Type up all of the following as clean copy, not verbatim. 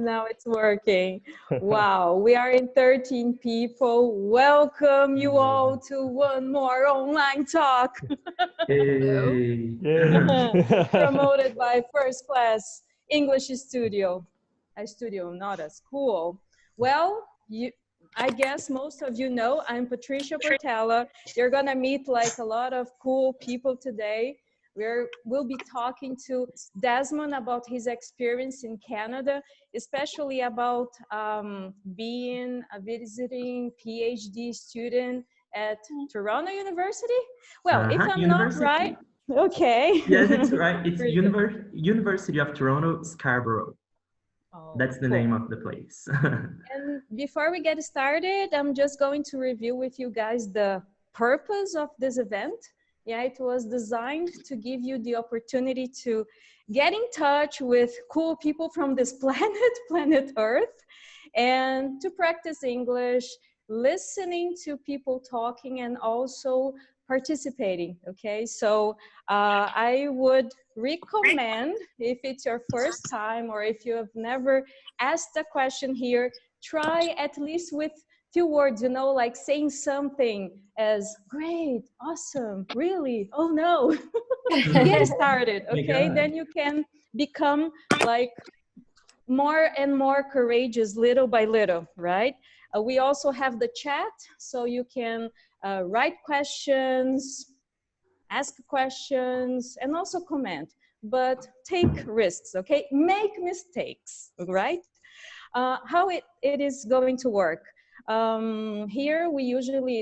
Now it's working. Wow, we are in 13 people. Welcome you all to one more online talk. Yay. Promoted by First Class English Studio. A studio, not a school. Well, I guess most of you know I'm Patricia Portela. You're gonna meet like a lot of cool people today. We'll be talking to Desmond about his experience in Canada, especially about being a visiting PhD student at Toronto University. Well, if I'm not University. right, okay. Yes, it's right. It's Pretty good. University of Toronto, Scarborough. Oh, That's the cool. name of the place. And before we get started, I'm just going to review with you guys the purpose of this event. Yeah, it was designed to give you the opportunity to get in touch with cool people from this planet Earth, and to practice English, listening to people talking, and also participating, okay? So I would recommend, if it's your first time or if you have never asked a question here, try at least with few words, you know, like saying something as great, awesome, really, oh no. Get started, okay? Then you can become like more and more courageous little by little, right? We also have the chat, so you can write questions, ask questions, and also comment, but take risks, okay? Make mistakes, right? How it is going to work. Here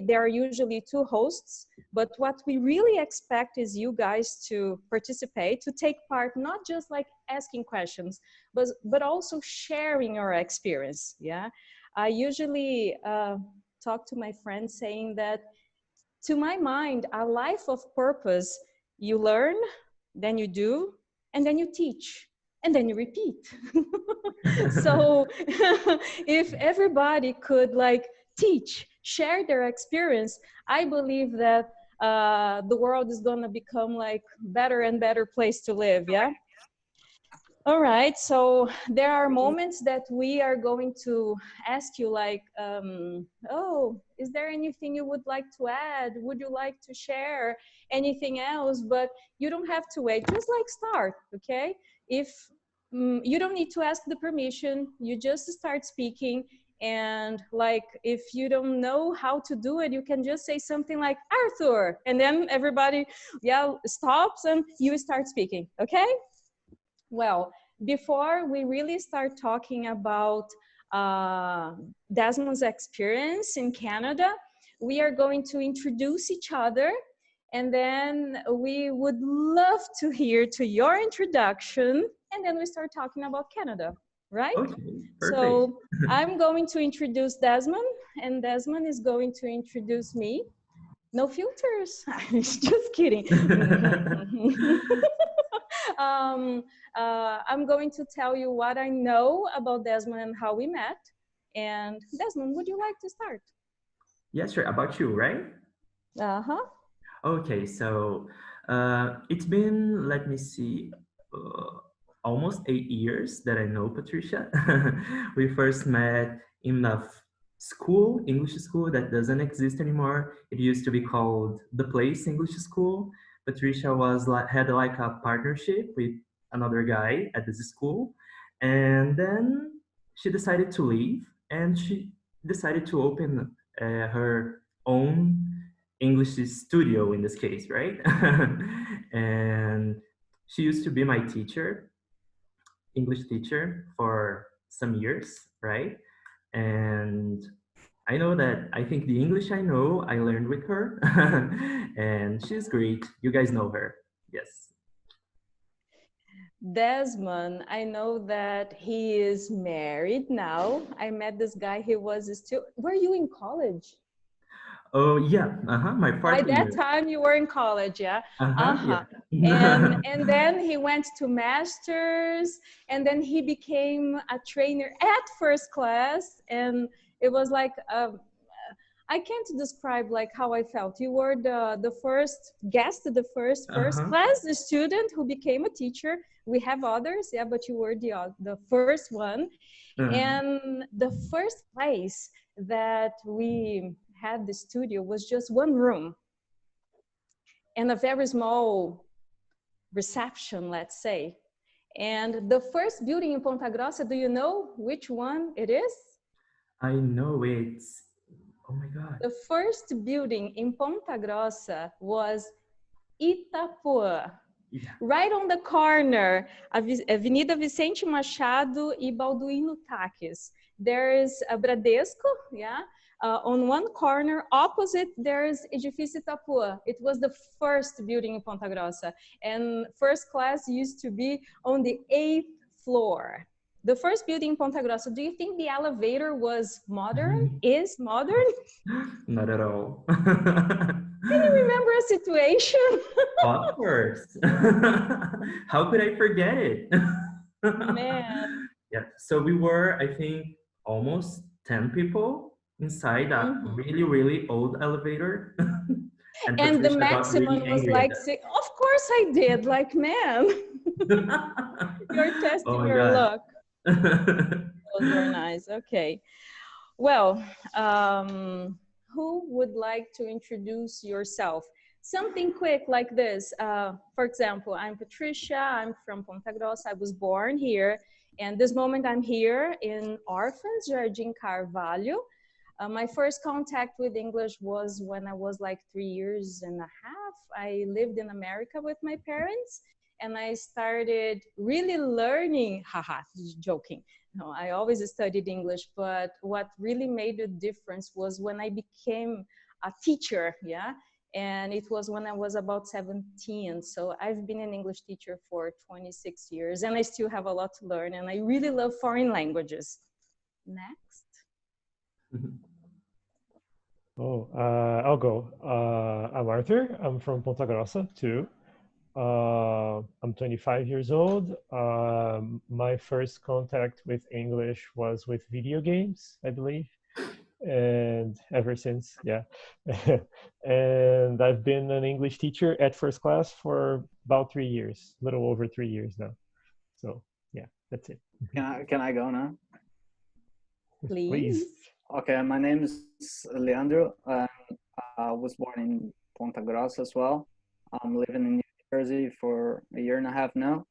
there are usually two hosts, but what we really expect is you guys to participate, to take part, not just like asking questions, but also sharing your experience, yeah? I usually talk to my friends saying that, to my mind, a life of purpose, you learn, then you do, and then you teach, and then you repeat. So if everybody could like teach, share their experience, I believe that the world is gonna become like better and better place to live, yeah? All right, so there are moments that we are going to ask you like, oh, is there anything you would like to add? Would you like to share anything else? But you don't have to wait, just like start, okay? If you don't need to ask the permission, you just start speaking. And like, if you don't know how to do it, you can just say something like Arthur, and then everybody, yeah, stops and you start speaking, okay? Well, before we really start talking about Desmond's experience in Canada, we are going to introduce each other, and then we would love to hear to your introduction, and then we start talking about Canada, right? Okay, perfect. So I'm going to introduce Desmond, and Desmond is going to introduce me. No filters, just kidding. I'm going to tell you what I know about Desmond and how we met. And Desmond, would you like to start? Yeah, sure. About you, right? Uh-huh. Okay, so it's been, let me see, almost 8 years that I know Patricia. We first met in a school, English school that doesn't exist anymore. It used to be called The Place English School. Patricia had like a partnership with another guy at this school, and then she decided to leave, and she decided to open her own English studio in this case, right? And she used to be my teacher, English teacher, for some years, right? And I know that I think the English I know, I learned with her. And she's great. You guys know her. Yes. Desmond, I know that he is married now. I met this guy, he was still, were you in college? Oh yeah, my By fourth that year. time you were in college, yeah? Yeah. And then he went to masters, and then he became a trainer at First Class, and it was like I can't describe like how I felt. You were the first guest, the first class student who became a teacher. We have others, yeah, but you were the first one. And the first place that we had the studio was just one room and a very small reception, let's say. And the first building in Ponta Grossa, do you know which one it is? I know it's, oh my God. The first building in Ponta Grossa was Itapuã, Yeah. right on the corner, Avenida Vicente Machado e Balduino Taques. There is a Bradesco, yeah. On one corner, opposite, there is Edifício Itapuã. It was the first building in Ponta Grossa. And first class used to be on the 8th floor. The first building in Ponta Grossa, do you think the elevator was modern? Is modern? Not at all. Can you remember a situation? Of course. How could I forget it? Man. Yeah. So we were, I think, almost 10 people inside that really, really old elevator. And And the Patricia got really maximum was angry at like, of course I did, like, man, that. you're Oh testing my your God. luck. Those were nice. Okay. Well, who would like to introduce yourself? Something quick like this. For example, I'm Patricia. I'm from Ponta Grossa. I was born here. And this moment I'm here in Orphans, Jardim Carvalho. My first contact with English was when I was like 3 years and a half. I lived in America with my parents and I started really learning, haha, joking. No, I always studied English, but what really made a difference was when I became a teacher, yeah? And it was when I was about 17. So I've been an English teacher for 26 years and I still have a lot to learn and I really love foreign languages. Next. Oh, I'll go. I'm Arthur. I'm from Ponta Grossa too. I'm 25 years old. My first contact with English was with video games, I believe, and ever since, yeah. And I've been an English teacher at first class for about 3 years, a little over 3 years now. So yeah, that's it. Can I go now? Please. Okay, my name is Leandro. I was born in Ponta Grossa as well. I'm living in New Jersey for a year and a half now.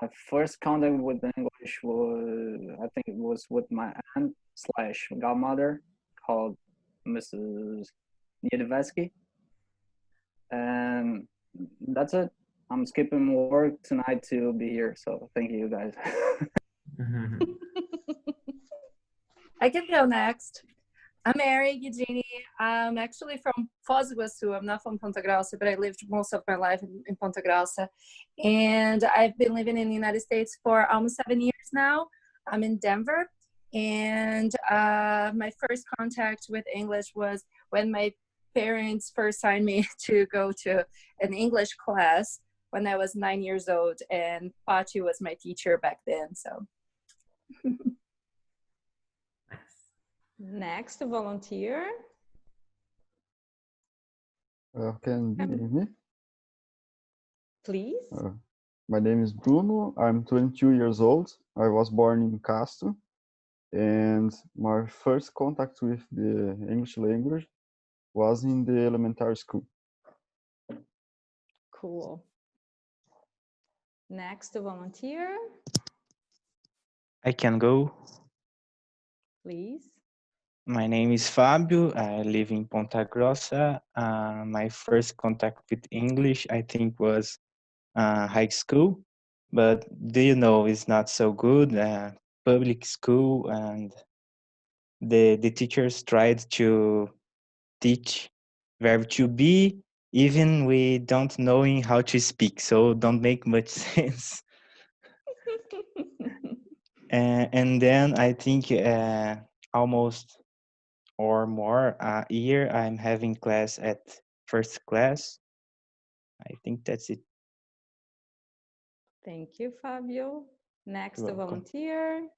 My first contact with English was, I think it was with my aunt slash godmother called Mrs. Niedveski. And that's it. I'm skipping work tonight to be here. So thank you guys. I can go next. I'm Mary Guidini. I'm actually from Foz do Iguaçu. I'm not from Ponta Grossa, but I lived most of my life in Ponta Grossa. And I've been living in the United States for almost 7 years now. I'm in Denver. And my first contact with English was when my parents first signed me to go to an English class when I was 9 years old. And Pachi was my teacher back then, so. Next volunteer. Can you hear me? Please. My name is Bruno. I'm 22 years old. I was born in Castro. And my first contact with the English language was in the elementary school. Cool. Next volunteer. I can go. Please. My name is Fabio. I live in Ponta Grossa. My first contact with English, I think, was high school, but do you know, it's not so good. Public school, and the teachers tried to teach verb to be, even we don't knowing how to speak, so don't make much sense. And then I think almost or more a year I'm having class at first class. I think that's it. Thank you, Fabio. Next You're welcome. volunteer.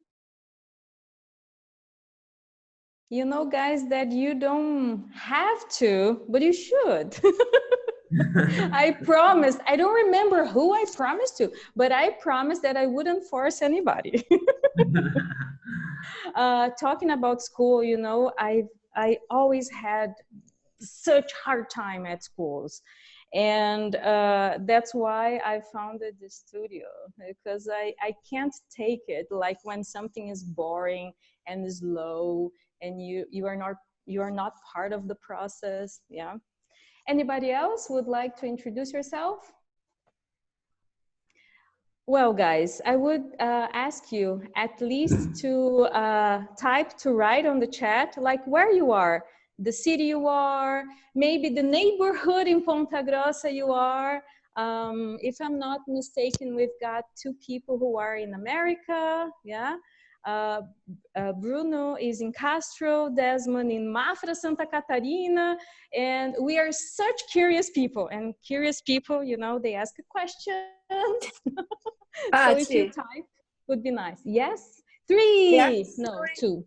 You know, guys, that you don't have to, but you should. I promised. I don't remember who I promised to, but I promised that I wouldn't force anybody. Talking about school, you know, I always had such hard time at schools, and that's why I founded the studio, because I can't take it like when something is boring and slow, and you are not part of the process. Yeah. Anybody else would like to introduce yourself? Well, guys, I would ask you at least to type, to write on the chat, like where you are, the city you are, maybe the neighborhood in Ponta Grossa you are. If I'm not mistaken, we've got two people who are in America, yeah. Uh, Bruno is in Castro, Desmond in Mafra, Santa Catarina, and we are such curious people. And curious people, you know, they ask questions. So if you Paty, type, would be nice. Yes? we have Three. No, two.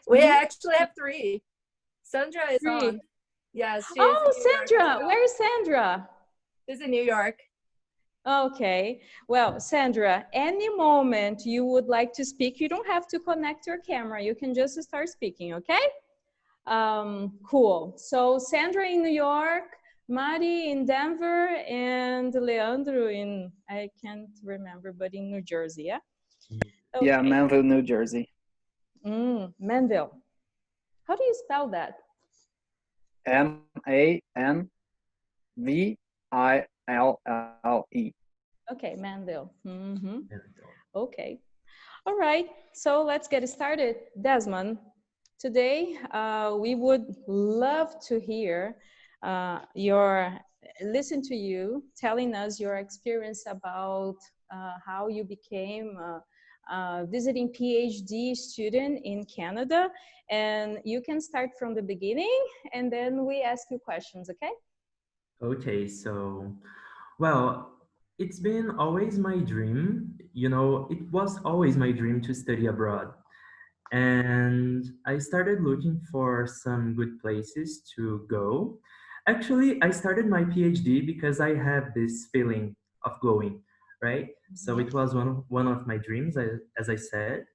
we Mhm. actually have three. Sandra is Three. on. Yes, she is in Oh, New York as Sandra. well. Where's Sandra? She's in New York. Okay. Well, Sandra, any moment you would like to speak, you don't have to connect your camera. You can just start speaking, okay? Cool. So Sandra in New York, Mari in Denver, and Leandro in, I can't remember, but in New Jersey, yeah? Yeah, Okay. Manville, New Jersey. Manville. How do you spell that? Manville. Okay, Manville. Okay. All right. So let's get started. Desmond, today we would love to hear listen to you telling us your experience about how you became a visiting PhD student in Canada. And you can start from the beginning and then we ask you questions, okay? Okay, so, well, it's been always my dream. You know, it was always my dream to study abroad. And I started looking for some good places to go. Actually, I started my PhD because I have this feeling of going, right? So it was one of my dreams, as I said.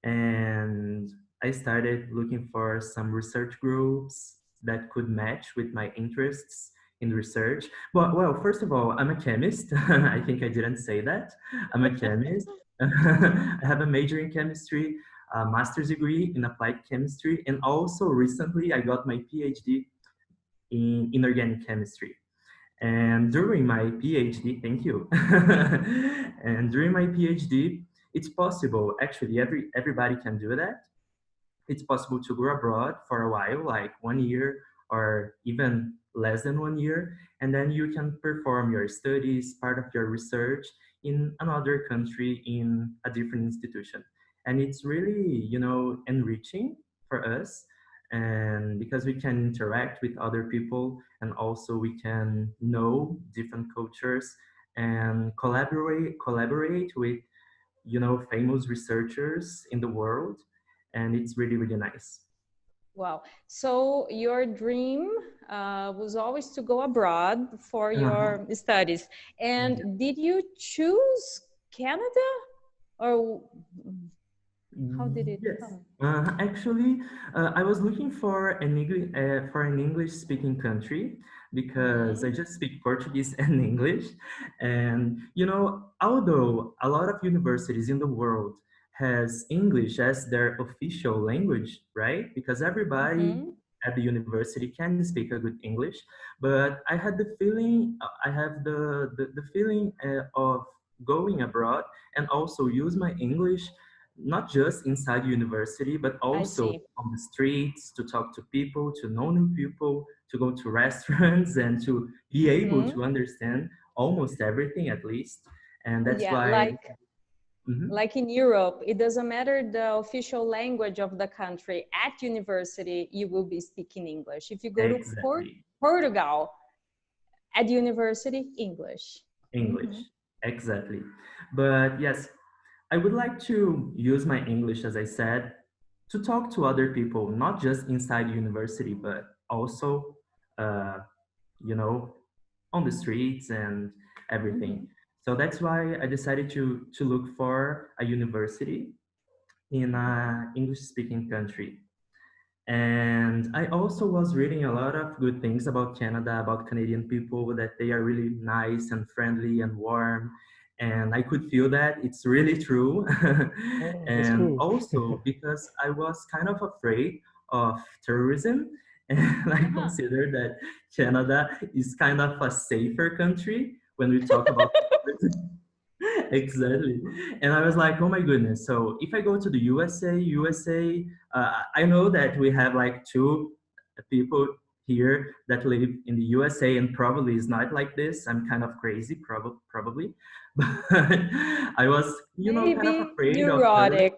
And I started looking for some research groups that could match with my interests in research. Well, first of all, I'm a chemist. I think I didn't say that. I'm a chemist. I have a major in chemistry, a master's degree in applied chemistry, and also recently I got my PhD in inorganic chemistry. And during my PhD, thank you. And during my PhD, it's possible, actually, everybody can do that. It's possible to go abroad for a while, like 1 year or even less than 1 year, and then you can perform your studies, part of your research in another country in a different institution. And it's really, enriching for us, and because we can interact with other people and also we can know different cultures and collaborate with famous researchers in the world, and it's really, really nice. Wow. So your dream was always to go abroad for Uh-huh. your studies. And did you choose Canada or how did it Yes. come? Actually, I was looking for an English-speaking country because I Mhm. just speak Portuguese and English. And although a lot of universities in the world has English as their official language, right? Because everybody Mhm. at the university can speak a good English, but I had the feeling, I have the feeling of going abroad and also use my English not just inside university, but I also see. on the streets to talk to people, to know new people, to go to restaurants, and to be able Mhm. to understand almost everything at least. And that's Yeah, why. Mhm. like in Europe, it doesn't matter the official language of the country. At university, you will be speaking English. If you go to Exactly. Portugal, at university, English. English. Mhm. Exactly. But yes, I would like to use my English, as I said, to talk to other people, not just inside university, but also, uh, you know, on the streets and everything. Mhm. So that's why I decided to look for a university. in a English-speaking country. And I also was reading a lot of good things about Canada, about Canadian people, that they are really nice and friendly and warm. And I could feel that it's really true. Oh, that's And cool. also because I was kind of afraid of terrorism. And I Uh-huh. consider that Canada is kind of a safer country when we talk about terrorism. Exactly. And I was like, oh my goodness. So if I go to the USA, I know that we have like two people here that live in the USA, and probably it's not like this. I'm kind of crazy, probably. But I was, kind of Maybe afraid of terrorists. neurotic.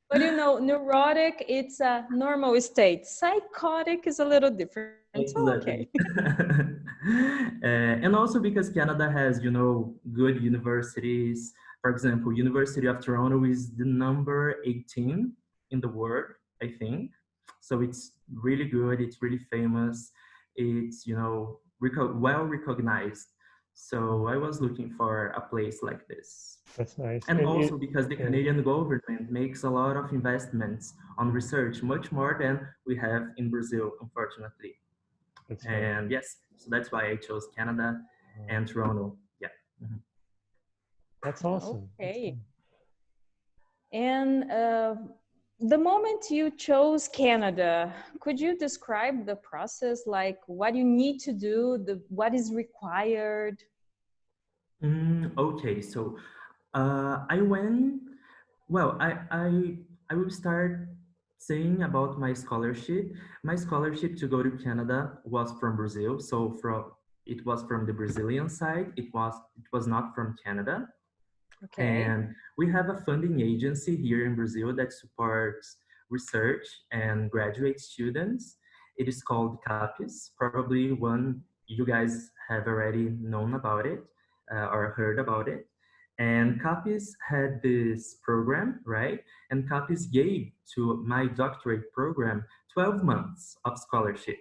But neurotic, it's a normal state. Psychotic is a little different. So, okay. Exactly. And also because Canada has, good universities. For example, University of Toronto is the number 18 in the world, I think. So it's really good. It's really famous. It's, well recognized. So I was looking for a place like this. That's nice. And And also because the yeah, Canadian government makes a lot of investments on research, much more than we have in Brazil, unfortunately. that's right. And yes, so that's why I chose Canada and Toronto. Yeah. Mhm. That's awesome. That's Okay. cool. And the moment you chose Canada, could you describe the process, like what you need to do, what is required? Okay, so I went. Well, I will start saying about my scholarship. My scholarship to go to Canada was from Brazil, so it was from the Brazilian side. It was not from Canada. Okay. And we have a funding agency here in Brazil that supports research and graduate students. It is called CAPES. Probably one you guys have already known about it or heard about it. And CAPES had this program, right? And CAPES gave to my doctorate program 12 months of scholarship.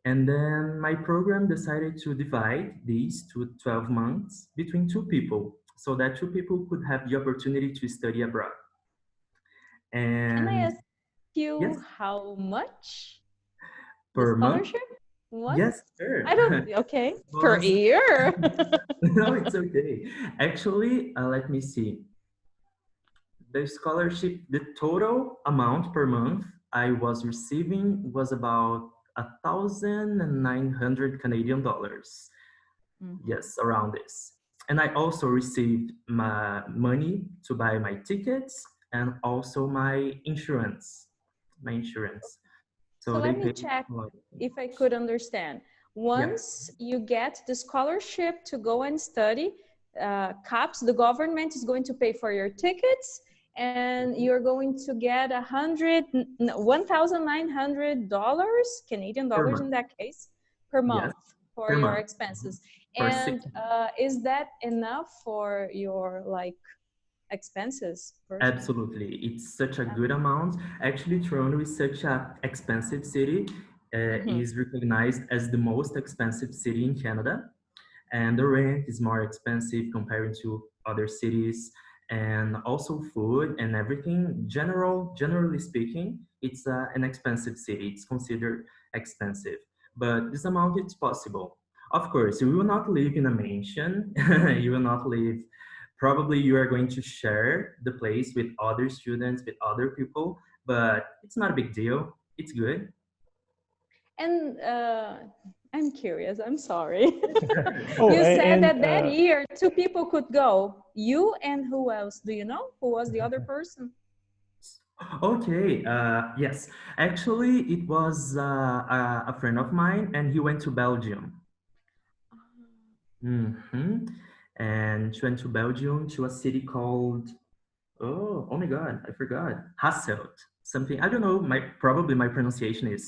And then my program decided to divide these to 12 months between two people so that two people could have the opportunity to study abroad. Can I And ask you yes, how much the per month. scholarship was? Yes, sure. I don't, okay, per Was year. no, it's okay. Actually, let me see. The scholarship, the total amount per month I was receiving was about 1,900 Canadian dollars. Mhm. Yes, around this. And I also received my money to buy my tickets and also my insurance. My insurance. So So they let me paid check a lot. if I could understand. Yeah, Once you get the scholarship to go and study, CAPS, the government is going to pay for your tickets, and you're going to get $1,900 Canadian per dollars in month. that case per Yes, month for per your month. Mhm. expenses. For And 6 months. is that enough for your expenses personally? Absolutely. It's such a good amount. Actually, Toronto is such a expensive city. Mhm. Is recognized as the most expensive city in Canada. And the rent is more expensive comparing to other cities, and also food and everything. Generally speaking, it's an expensive city. It's considered expensive, but this amount is possible. Of course, you will not live in a mansion. You will not live. Probably you are going to share the place with other students, with other people, but it's not a big deal. It's good. And I'm curious, I'm sorry. Oh, You said and that that year two people could go. You and who else? Do you know who was the other person? Okay, yes. Actually, it was a friend of mine, and he went to Belgium. hmm And she went to Belgium to a city called, oh my God, I forgot. Hasselt. Something, I don't know, probably my pronunciation is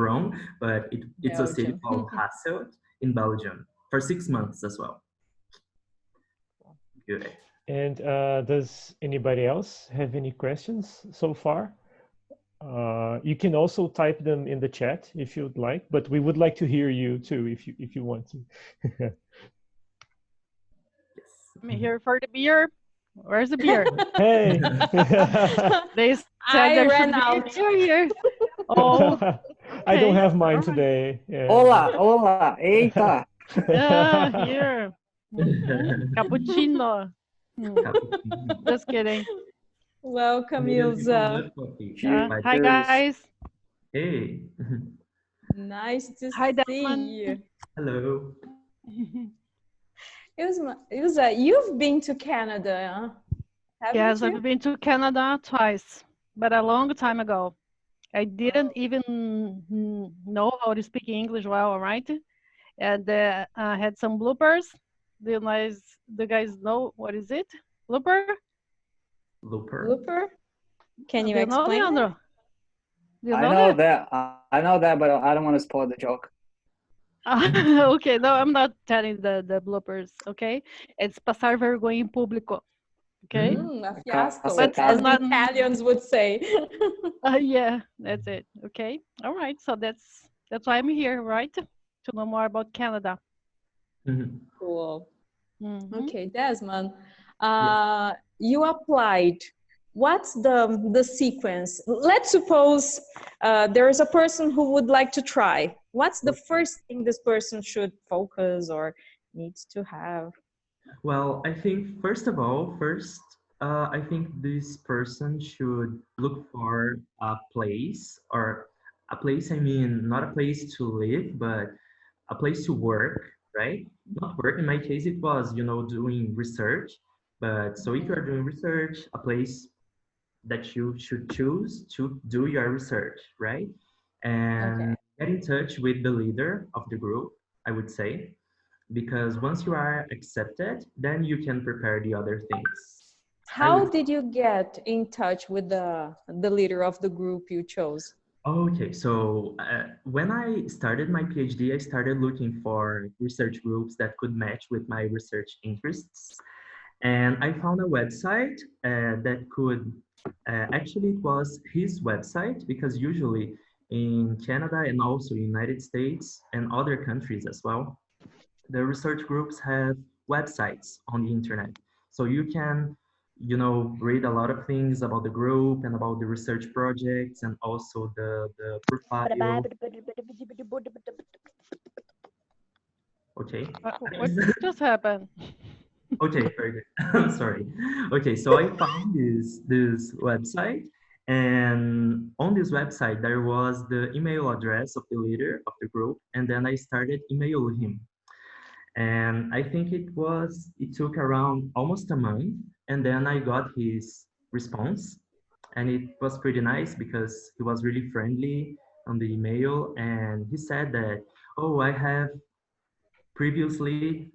wrong, but it's a city Belgium. called Hasselt in Belgium for 6 months as well. Good. does anybody else have any questions so far? You can also type them in the chat if you'd like, but we would like to hear you too if you want to. Yes. I'm here for the beer. Where's the beer? Hey. They said I there ran should be out. beer here. Oh, I don't okay. have mine All right. today. Yeah. Hola, hola, eita. Here. Cappuccino. Cappuccino. Just kidding. Welcome, Canadian people Ilza. love coffee. Cheers. Like, Hi, guys. hey. Nice to Hi, see Desmond. you. Hello. Ilza, you've been to Canada, huh? Haven't Yes, you? I've been to Canada twice, but a long time ago. I didn't even know how to speak English well, right? And I had some bloopers. Do you guys know what is it? Blooper? Looper. Looper? Can you Do you know, explain that? Leandro? Do you I know know that? that. I know that, but I don't want to spoil the joke. Okay, no, I'm not telling the bloopers, okay? It's passar vergonha em público, okay? A fiasco, But as Cacetada. the Italians would say. yeah, that's it. Okay, all right. So that's why I'm here, right? To know more about Canada. Mhm. Cool. Mhm. Okay, Desmond, Yeah. you applied. What's the sequence? Let's suppose there is a person who would like to try. What's the first thing this person should focus or needs to have? Well, I think first of all, I think this person should look for a place or a place. I mean, not a place to live, but a place to work, right? Not work. In my case, it was, doing research. But so if you are doing research, a place that you should choose to do your research, right? Okay. And get in touch with the leader of the group, I would say, because once you are accepted, then you can prepare the other things. I How would. did you get in touch with the leader of the group you chose? Okay, so when I started my PhD, I started looking for research groups that could match with my research interests. And I found a website that could, actually it was his website, because usually in Canada and also United States and other countries as well, the research groups have websites on the internet. So you can, read a lot of things about the group and about the research projects and also the profile. Okay. What just happened? Okay, very good. I'm sorry. Okay, so I found this website, and on this website there was the email address of the leader of the group, and then I started emailing him. And I think it took around almost a month, and then I got his response, and it was pretty nice because he was really friendly on the email, and he said that, oh, I had previously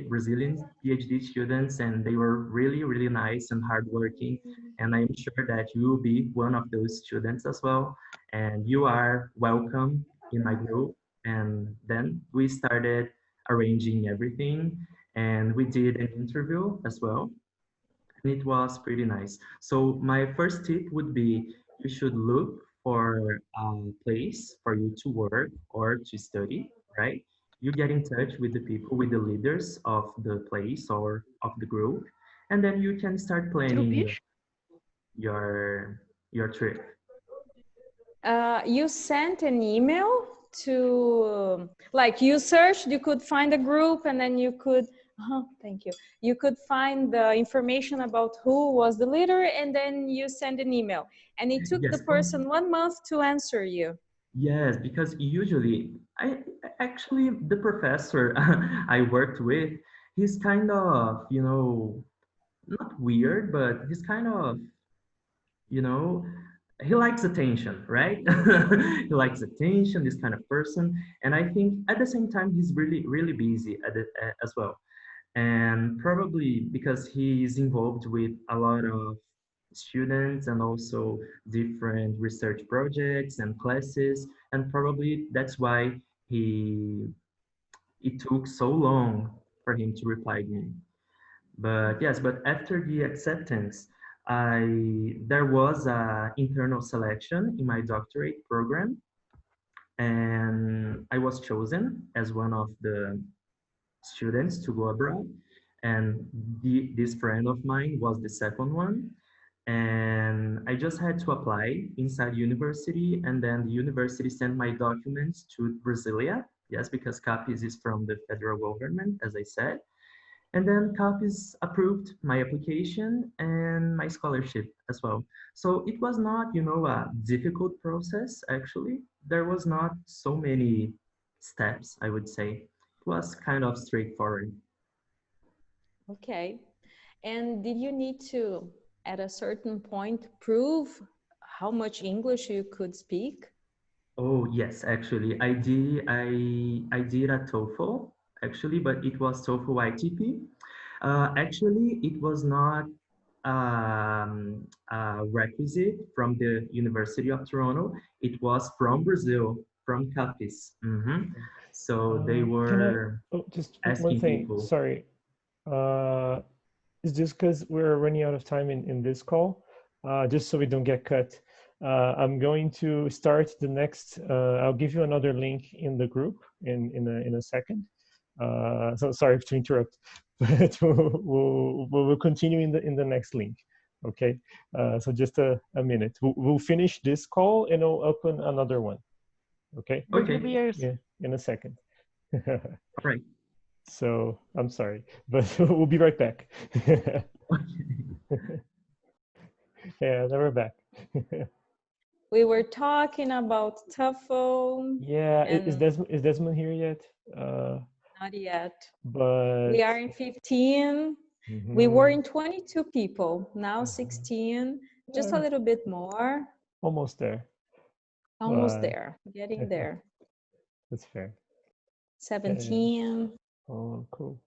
Brazilian PhD students, and they were really, really nice and hardworking. And I'm sure that you will be one of those students as well. And you are welcome in my group. And then we started arranging everything, and we did an interview as well. And it was pretty nice. So my first tip would be you should look for a place for you to work or to study, right? You get in touch with the people, with the leaders of the place or of the group, and then you can start True planning bicho? your trip. You sent an email to, like, you searched, you could find a group, and then you could, thank you. You could find the information about who was the leader, and then you send an email. And it took the Yes. person 1 month to answer you. Yes, because usually I actually the professor I worked with, he's kind of, not weird, but he's kind of, you know, he likes attention, right? He likes attention, this kind of person. And I think at the same time, he's really, really busy as well. And probably because he is involved with a lot of students and also different research projects and classes. And probably that's why it took so long for him to reply me. But yes, but after the acceptance, there was a internal selection in my doctorate program, and I was chosen as one of the students to go abroad. and this friend of mine was the second one. And I just had to apply inside university, and then the university sent my documents to Brasilia. Yes, because CAPES is from the federal government, as I said. And then CAPES approved my application and my scholarship as well. So it was not, a difficult process, actually. There was not so many steps, I would say. It was kind of straightforward. Okay. And did you need to, at a certain point, prove how much English you could speak? Oh, yes, actually, I did a TOEFL, actually, but it was TOEFL ITP. Actually, it was not a requisite from the University of Toronto. It was from Brazil, from CAPES. So they Can I, were just one asking thing, people. sorry. It's just because we're running out of time in this call, just so we don't get cut. I'm going to start the next, I'll give you another link in the group in a second. So sorry to interrupt, but we'll continue in the next link. Okay, so just a minute. We'll finish this call and I'll open another one. Okay. Bring the Okay, beers. Yeah, in a second. all right. So I'm sorry, but we'll be right back. Yeah, then we're back. We were talking about TOEFL. Yeah, is and Desmond here yet? not yet. But We are in 15. We were in 22 people, now Uh-huh. 16, just a Yeah, little bit more. almost there. Almost But there, getting there. that's fair. 17. Oh, cool.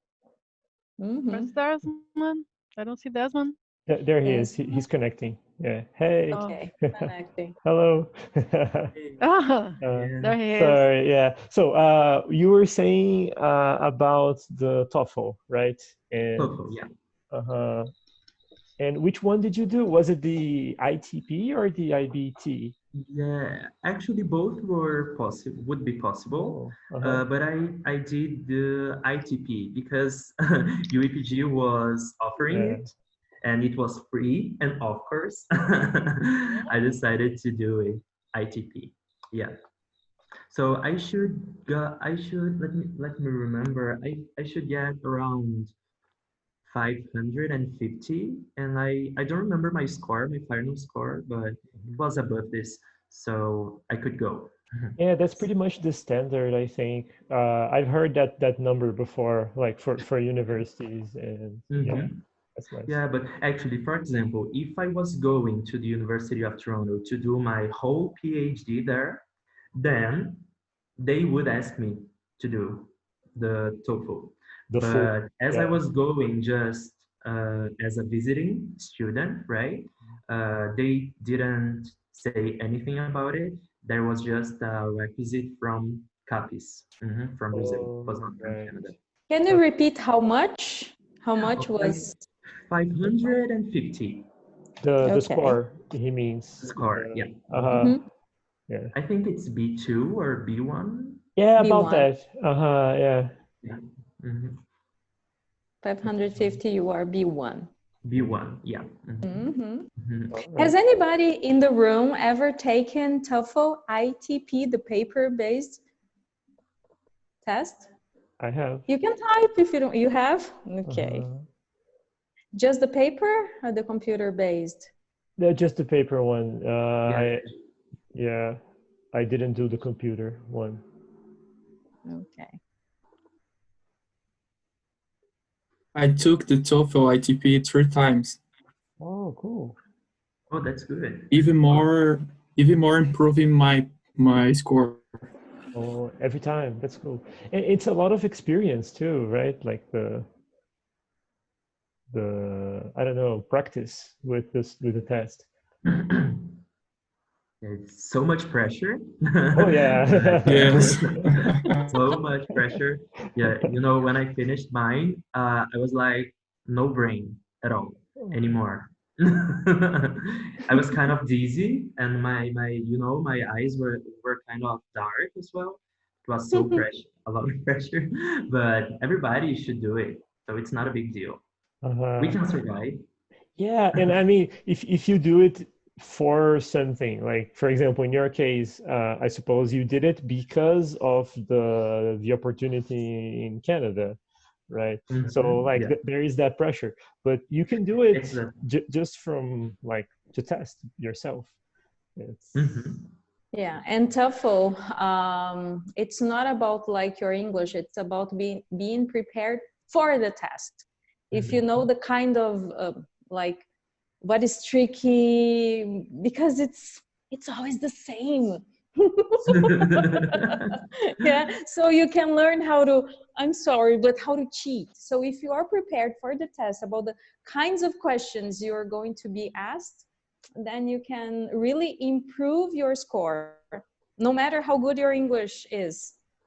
Where's Desmond? I don't see Desmond. There he is. Desmond. He's connecting. Yeah. Hey. Okay, connecting. Hello. Ah, Yeah. there he is. Sorry. Yeah. So you were saying about the TOEFL, right? And TOEFL, yeah. uh-huh. And which one did you do? Was it the ITP or the IBT? Yeah, actually both were possible, would be possible, Oh, uh-huh. but I did the ITP because UEPG was offering Yeah. it, and it was free, and of course, I decided to do it ITP. Yeah. So I should let me remember. I should get around 550, and I don't remember my score, my final score, but it was above this, so I could go. Yeah, that's pretty much the standard, I think. I've heard that number before, like for universities, and yeah, Mhm. that's nice. Yeah, but actually, for example, if I was going to the University of Toronto to do my whole PhD there, then they would ask me to do the TOEFL. The full, But as I yeah. was going just as a visiting student, right? They didn't say anything about it. There was just a requisite from CAPES, from Brazil. It was Oh, not from right. Canada. Can you repeat how much? How much was 550 The okay? score he means. score. Yeah. Uh-huh. Mhm. Yeah. I think it's B2 or B1. Yeah, about B1. that. Uh-huh, yeah. Yeah. hmm 550, you are B1. B1. Yeah. All Has right. anybody in the room ever taken TOEFL ITP, the paper-based test? I have. You can type if you don't. You have? Okay. Uh-huh. Just the paper or the computer-based? Yeah, just the paper one. Yeah. I didn't do the computer one. Okay. I took the TOEFL ITP 3 times. Oh, cool. Oh, that's good. Even more improving my score. Oh, every time. That's cool. And it's a lot of experience too, right? Like the I don't know, practice with the test. It's so much pressure. Oh yeah. Yes. So much pressure. Yeah, when I finished mine, I was like, no brain at all anymore. I was kind of dizzy, and my eyes were kind of dark as well. It was so pressure, a lot of pressure. But everybody should do it. so it's not a big deal. Uh-huh. We can survive. Yeah, and I mean, if you do it for something, like for example, in your case, I suppose you did it because of the opportunity in Canada, right? So like Yeah, there is that pressure, but you can do it exactly. just from like to test yourself. It's Yeah, and TOEFL, it's not about like your English, it's about being prepared for the test. If you know the kind of like what is tricky, because it's always the same. Yeah, so you can learn how to, I'm sorry, but how to cheat. So if you are prepared for the test about the kinds of questions you are going to be asked, then you can really improve your score, no matter how good your English is.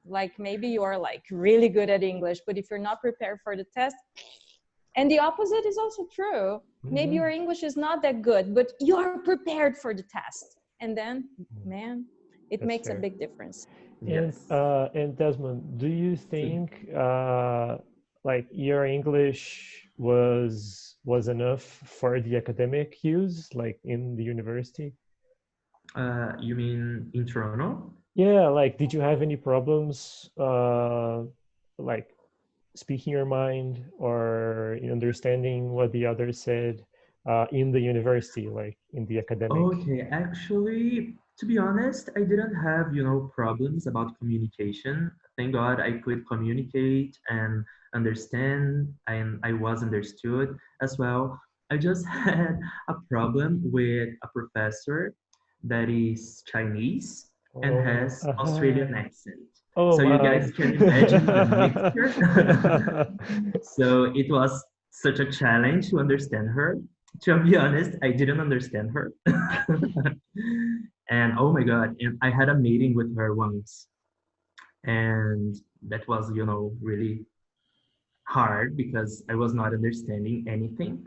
Like maybe you are like really good at English, but if you're not prepared for the test, and the opposite is also true. Maybe your English is not that good, but you're prepared for the test. And then, man, it That's makes a fair. big difference. Yes. And Desmond, do you think like your English was enough for the academic use, like in the university? You mean in Toronto? Yeah, like did you have any problems like speaking your mind or understanding what the other said in the university, like in the academic? Okay, actually, to be honest, I didn't have, problems about communication. Thank God I could communicate and understand, and I was understood as well. I just had a problem with a professor that is Chinese and Oh, has Australian accent. oh So you my. guys can imagine the mixture. So it was such a challenge to understand her. To be honest, I didn't understand her. And oh my God, and I had a meeting with her once, and that was, really hard because I was not understanding anything.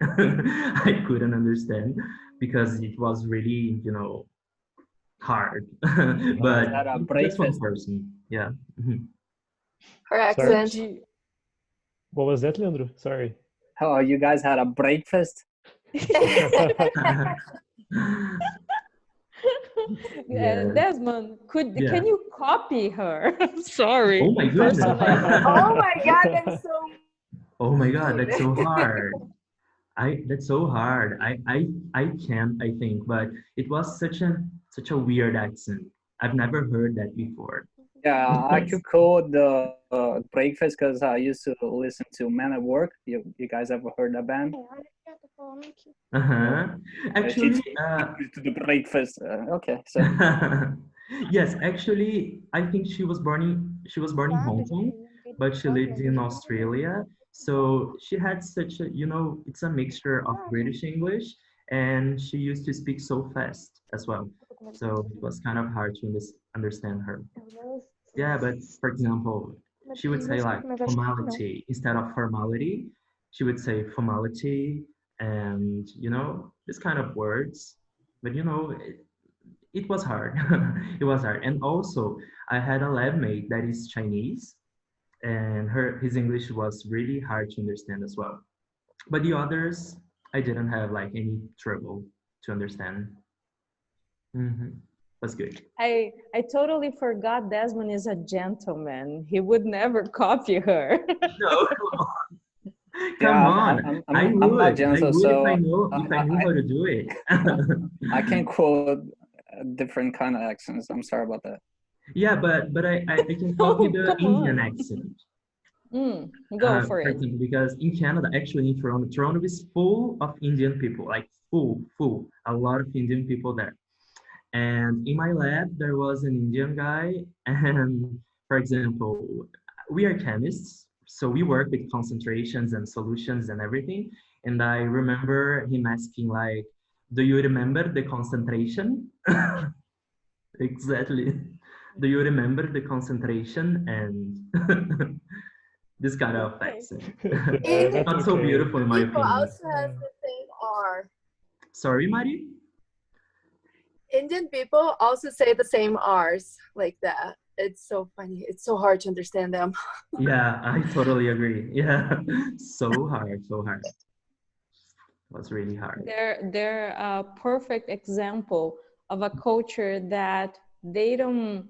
I couldn't understand because it was really, hard. You guys But had a just one breakfast. person, yeah. Mhm. Her Sorry? accent. What was that, Leandro? Sorry. Oh, you guys had a breakfast? Yes. Desmond, Yeah. can you copy her? Sorry, Oh my goodness. impersonate. Oh my God, that's so Oh my God, mean. that's so hard. That's so hard. I can't, I think, but it was such a weird accent. I've never heard that before. Yeah, I could call the breakfast because I used to listen to Men at Work. You guys ever heard that band? Uh-huh. She's Actually, to the breakfast. Okay, so yes, actually, I think she was born in Hong Kong, but she lived in Australia. So she had such a, it's a mixture of British English, and she used to speak so fast as well. So it was kind of hard to understand her. Yeah, but for example, she would say like formality instead of formality. She would say formality and, this kind of words. But, it was hard. It was hard. And also, I had a lab mate that is Chinese, and his English was really hard to understand as well. But the others, I didn't have like any trouble to understand. Was good. I totally forgot Desmond is a gentleman. He would never copy her. No, come yeah, on. I I'm not would. I gentle, would if I so know if I knew how to do it. I can quote different kind of accents. I'm sorry about that. Yeah, but I can copy Oh, the come Indian on. accent. Go for For it. example, because in Canada, actually in Toronto is full of Indian people, like full, a lot of Indian people there. And in my lab, there was an Indian guy, and for example, we are chemists, so we work with concentrations and solutions and everything. And I remember him asking like, "Do you remember the concentration?" Exactly. Do you remember the concentration and this kind of accent? That's Not so okay. beautiful in my People opinion. also has the same R. Sorry, Mari? Indian people also say the same R's like that. it's so funny. It's so hard to understand them. Yeah, I totally agree. Yeah, so hard, so hard. It was really hard. They're a perfect example of a culture that they don't,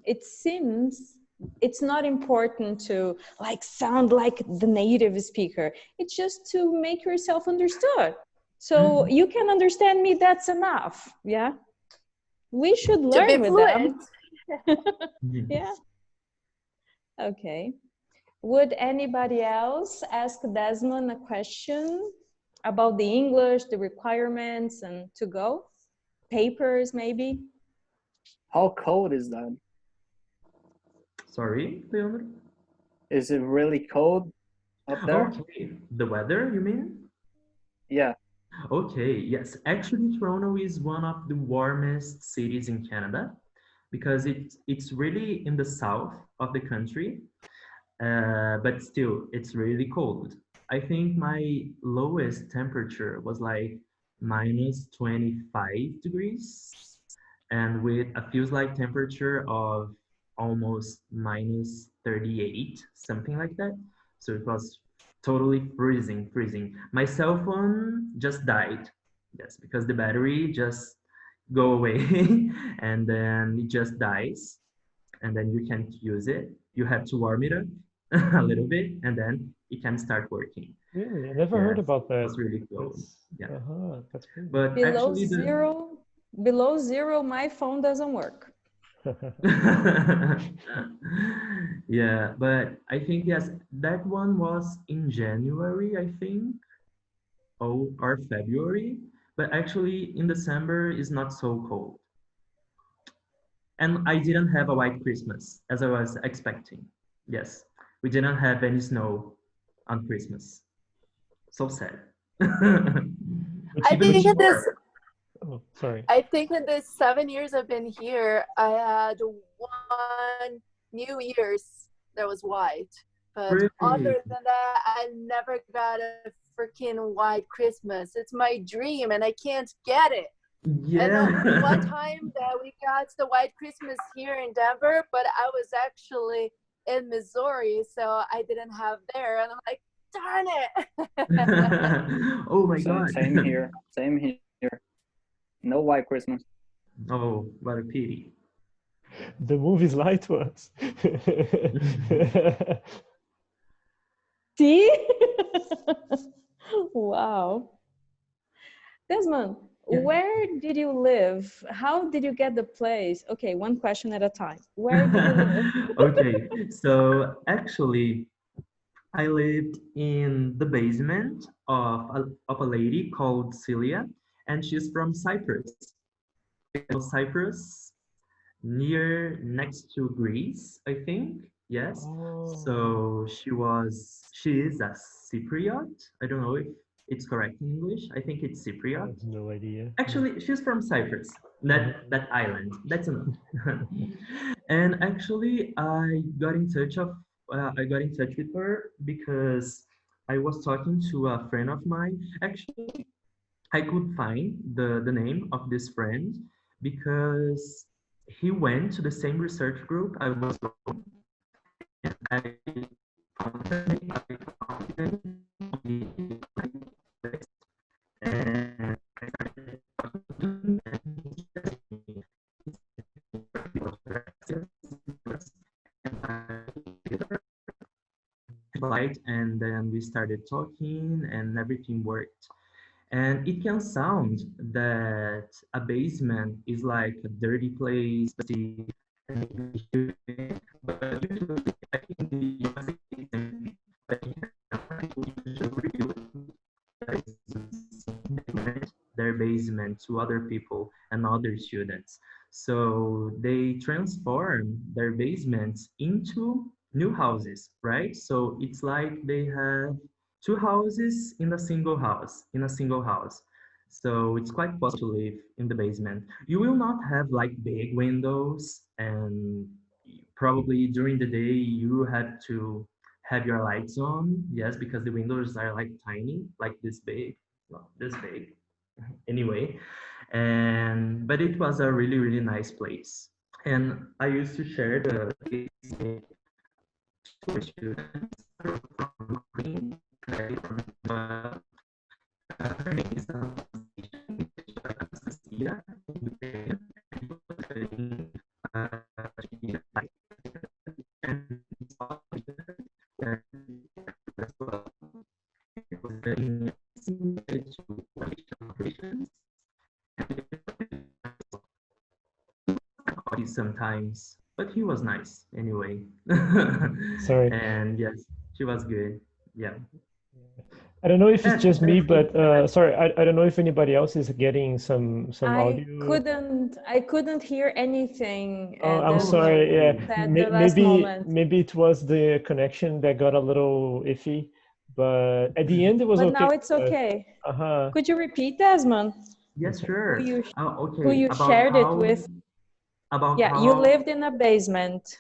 it seems it's not important to like sound like the native speaker. It's just to make yourself understood. So you can understand me, that's enough. Yeah. We should To be learn with fluent. them. Yeah. Okay. Would anybody else ask Desmond a question about the English, the requirements, and to go? Papers, maybe? How cold is that? Sorry, Leonard? Is it really cold up there? Okay, the weather, you mean? Yeah. Okay, yes. Actually, Toronto is one of the warmest cities in Canada because it's really in the south of the country, but still, it's really cold. I think my lowest temperature was like minus 25 degrees, and with a feels like temperature of almost minus 38, something like that. So it was totally freezing, freezing. My cell phone just died. Yes, because the battery just go away and then it just dies and then you can't use it. You have to warm it up a little bit and then it can start working. Really? I never heard Yes, about that. it was really cool. That's, Yeah. that's crazy. But Below actually below zero, my phone doesn't work. yeah, but I think yes, that one was in January, I think, or February. But actually, in December is not so cold, and I didn't have a white Christmas as I was expecting. Yes, we didn't have any snow on Christmas. So sad. I Even think in this before. Oh, sorry. I think in the 7 years I've been here, I had one New Year's that was white. But Really? other than that, I never got a freaking white Christmas. It's my dream and I can't get it. And Yeah. one time that we got the white Christmas here in Denver, but I was actually in Missouri, so I didn't have there. And I'm like, darn it. Oh my God. Same here. Same here. No white Christmas. Oh, what a pity. The movies lie to us. See? Wow. Desmond, Yeah. where did you live? How did you get the place? Okay, one question at a time. Where did you live? Okay, so actually, I lived in the basement of a lady called Celia, and she's from Cyprus. Cyprus, next to Greece, I think. Yes. Oh, So she is a Cypriot. I don't know if it's correct in English. I think it's I Cypriot. have no idea. Actually, she's from Cyprus, that island. That's enough. And actually, I got in touch with her because I was talking to a friend of mine. Actually, I could find the name of this friend because he went to the same research group I was going. And I found him on the and I started talking to him, and he asked me and then we started talking and everything worked. And it can sound that a basement is like a dirty place, but usually I think the USA their basement to other people and other students. So they transform their basements into new houses, right? So it's like they have two houses in a single house, So it's quite possible to live in the basement. You will not have like big windows, and probably during the day you have to have your lights on. Yes, because the windows are like tiny, like this big, well, this big. Anyway, and but it was a really nice place. And I used to share the basement to students from Ukraine. Uh, her name is Anastasia in Ukraine. And she was studying, uh, she, and as well. It was studying operations sometimes, but he was nice anyway. Sorry. And yes, she was good. Yeah. I don't know if it's just And me, but sorry, I don't know if anybody else is getting some audio. I couldn't hear anything Oh, I'm that oh, sorry. you Yeah, okay. said the last maybe moment. it was the connection that got a little iffy, but at the end it was But okay. now it's okay. Uh-huh. Could you repeat, Desmond? I'm Yes, sorry. Who sure. you who Okay, you shared it with? about Yeah, you how lived in a basement.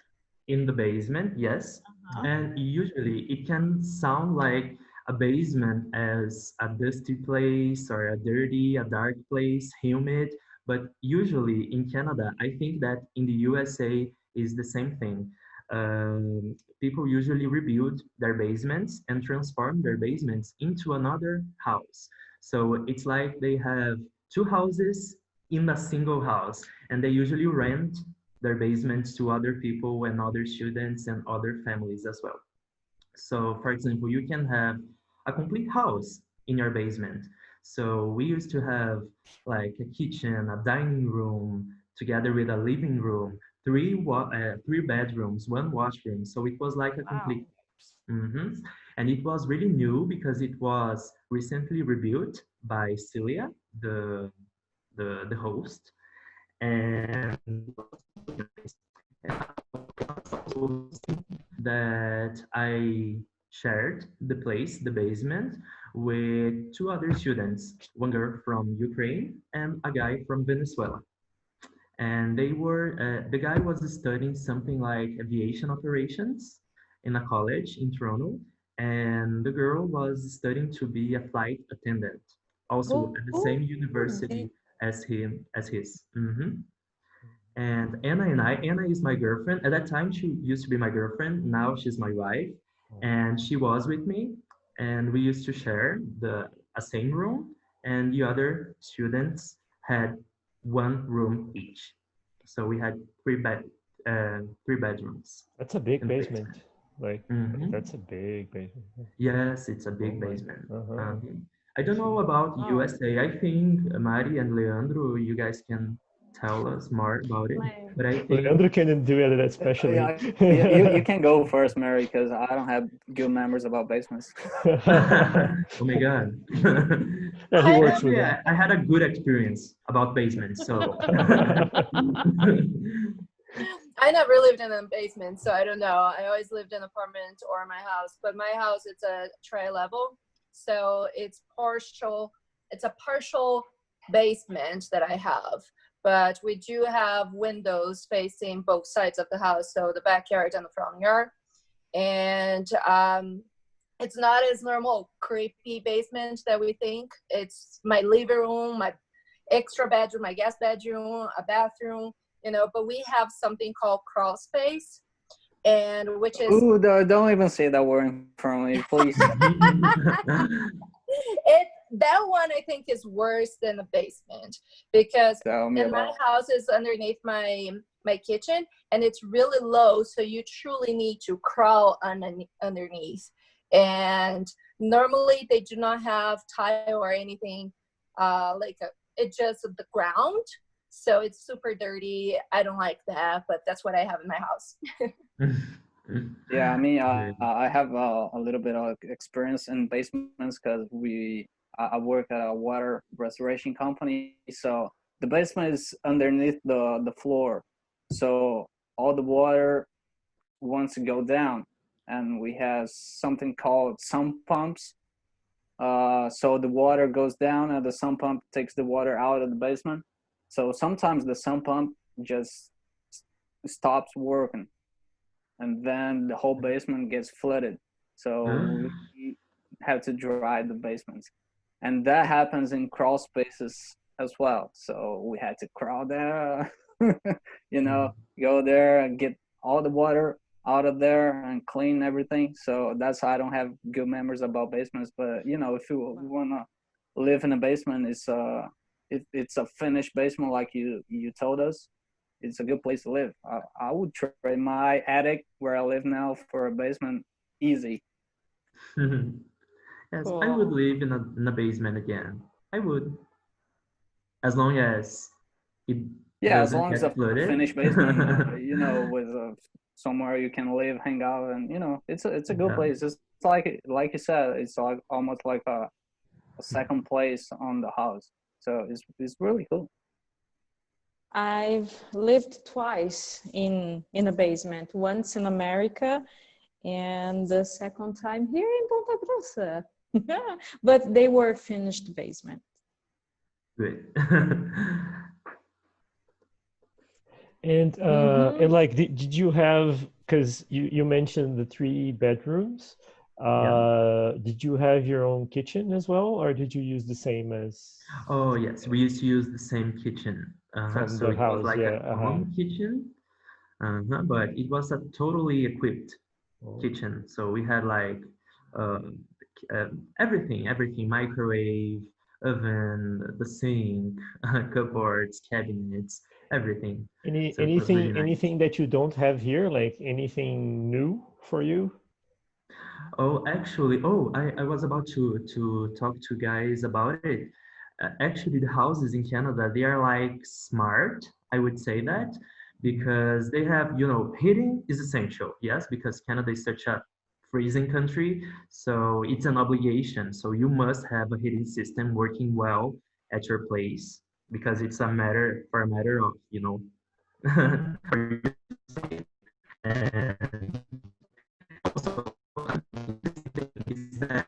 in the basement, yes. Uh-huh. And usually it can sound like a basement as a dusty place or a dirty, a dark place, humid. But usually in Canada, I think that in the USA is the same thing. People usually rebuild their basements and transform their basements into another house. So it's like they have two houses in a single house, and they usually rent their basements to other people and other students and other families as well. So, for example, you can have a complete house in your basement. So we used to have like a kitchen, a dining room, together with a living room, three bedrooms, one washroom. So it was like a Wow. complete house. And it was really new because it was recently rebuilt by Celia, the host, and that I shared the place, the basement, with two other students, one girl from Ukraine and a guy from Venezuela. And the guy was studying something like aviation operations in a college in Toronto, and the girl was studying to be a flight attendant, also at the Oh, same university as his. And Anna is my girlfriend. At that time, she used to be my girlfriend. Now she's my wife, and she was with me, and we used to share the a same room, and the other students had one room each. So we had three bedrooms That's a big in the basement. basement. Like hmm that's a big basement. Yes, it's a Oh big my. basement. Uh-huh. Um, I I don't see. know about wow. USA. I think Mari and Leandro, you guys can tell us more about it. My But I think Leandro can do it especially. Yeah, you can go first, Mary, because I don't have good memories about basements. oh my god. Yeah, he I works don't with Actually, them. I had a good experience about basements. So I never lived in a basement, so I don't know. I always lived in an apartment or my house, but my house it's a tri-level, so it's partial. It's a partial basement that I have, but we do have windows facing both sides of the house, so the backyard and the front yard. And it's not as normal creepy basement that we think. It's my living room, my extra bedroom, my guest bedroom, a bathroom, but we have something called crawl space, and which is Ooh, don't even say that word in front of me, please. it that one I think is worse than a basement, because Tell me in my about. house is underneath my kitchen, and it's really low, so you truly need to crawl underneath. And normally they do not have tile or anything, it's just the ground, so it's super dirty. I don't like that, but that's what I have in my house. Yeah, I mean, Good. I have a little bit of experience in basements because I work at a water restoration company. So the basement is underneath the floor. So all the water wants to go down, and we have something called sump pumps. So the water goes down, and the sump pump takes the water out of the basement. So sometimes the sump pump just stops working, and then the whole basement gets flooded. So we have to dry the basements, and that happens in crawl spaces as well. So we had to crawl there. you know, go there and get all the water out of there and clean everything. So that's how I don't have good memories about basements. But you know, if you wanna live in a basement, it's a finished basement like you told us. It's a good place to live. I would trade my attic where I live now for a basement easy. Yes, I would Cool. live in a basement again. I would, as long as it Yeah, as doesn't long as get a flooded. finished basement, you know, with somewhere you can live, hang out, and you know, it's a good Yeah. place. It's like you said, it's like almost like a second place on the house. So it's really cool. I've lived twice in a basement, once in America and the second time here in Ponta Grossa. But they were finished basement. Good. And like, did you have, because you mentioned the 3 bedrooms, Yeah. did you have your own kitchen as well, or did you use the same as Oh, yes, we used to use the same kitchen. from So the it was house? like a Yeah. common kitchen, but it was a totally equipped Oh. kitchen. So we had like everything, microwave, oven, the sink, cupboards, cabinets, everything. So it was really nice. Anything that you don't have here, like anything new for you? Oh, actually, I was about to talk to guys about it. Actually, the houses in Canada, they are like smart, I would say that, because they have, heating is essential, yes, because Canada is such a freezing country, so it's an obligation. So you must have a heating system working well at your place because it's a matter of, for you to stay. And also, is that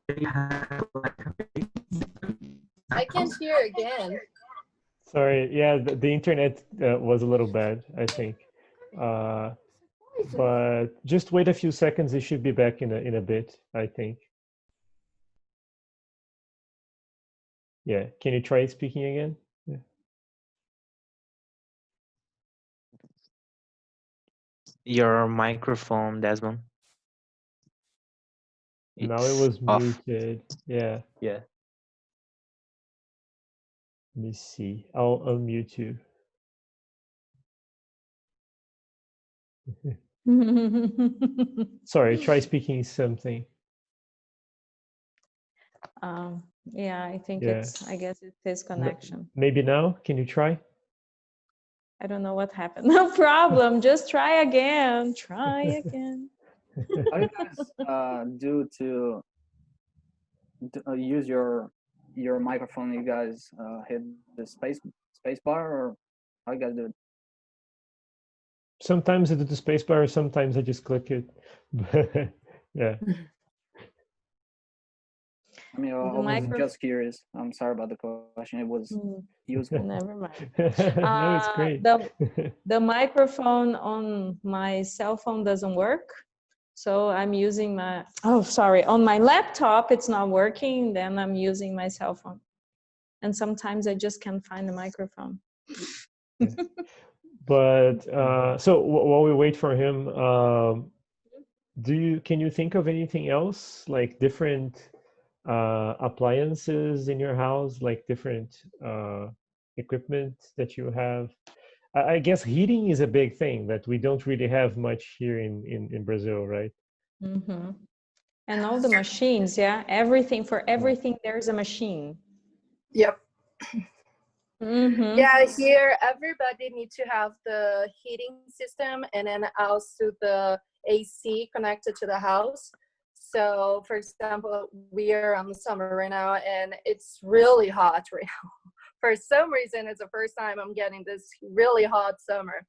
they have like a big I can't house. hear again. Sorry, yeah, the internet was a little bad, I think. But just wait a few seconds, it should be back in a bit, I think. Yeah, can you try speaking again? Yeah. Your microphone, Desmond. Now it It's was off. muted. Yeah. Let me see. I'll unmute you. Sorry, try speaking something. Yeah, I think Yeah. I guess it's his connection. Maybe now, can you try? I don't know what happened. No problem. Just try again. Try again. How do you guys do to use your microphone? You guys hit the space bar, or how you guys do it? Sometimes I do the spacebar, sometimes I just click it. Yeah. I mean, I was just curious. I'm sorry about the question. It was useful. Never mind. No, it's great. The microphone on my cell phone doesn't work. So I'm using on my laptop, it's not working. Then I'm using my cell phone. And sometimes I just can't find the microphone. But so while we wait for him, can you think of anything else, like different appliances in your house, like different equipment that you have? I guess heating is a big thing that we don't really have much here in Brazil, right? Mm-hmm. And all the machines, yeah, for everything there's a machine. Yep. Mm-hmm. Yeah, here everybody needs to have the heating system and then also the AC connected to the house. So, for example, we are on the summer right now and it's really hot right now. For some reason, it's the first time I'm getting this really hot summer.